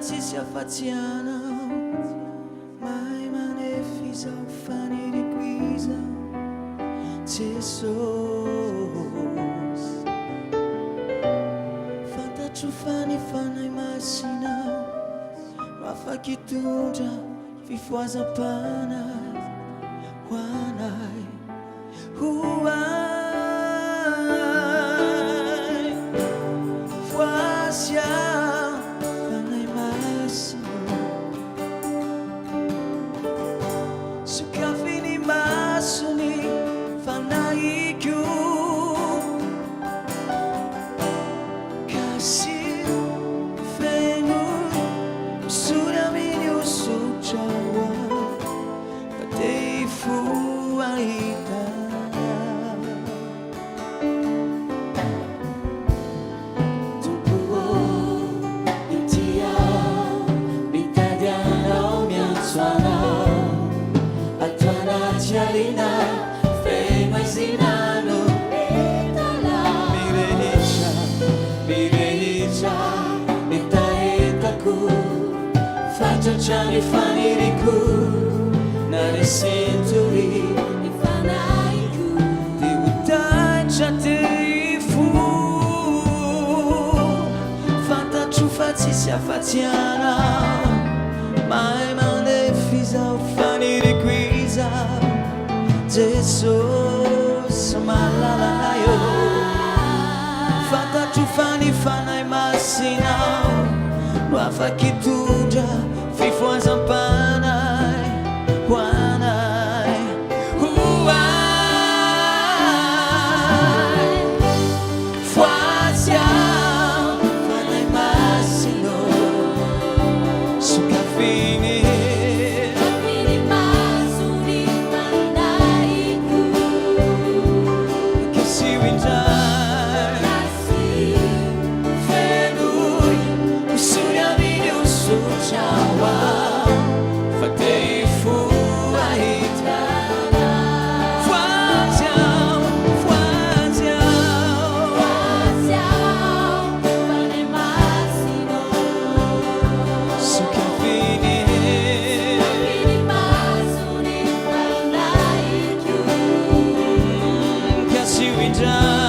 faty sy afatianao, mahay manefy zao faniriko izao Jesosy. Fantatro fanifanay masinao, afaky hitondra fifoazam-panay hoanay hoay. Voasy aho fanay masina, sokafy ny masony fanahiko, kasih feno misy amin'ny osotrawa patay fuahita. Facciami faniriku naresenturi ifanaiku diutachateifu fantatro fatsy sy afatianao, mahay manefy zao faniriku izao Jesosy malalanayo. Fantatro fanifanay masinao, no afaky hitondra fifoazam-panay hoanay hoay. Voasy aho fanay masino, sokafiny masony fanahiko, kasih indray fenoy misy amin'ny osotrawa fatay fuahita. Voasy aho fanay masino, sokafiny masony fanahiko, kasih indray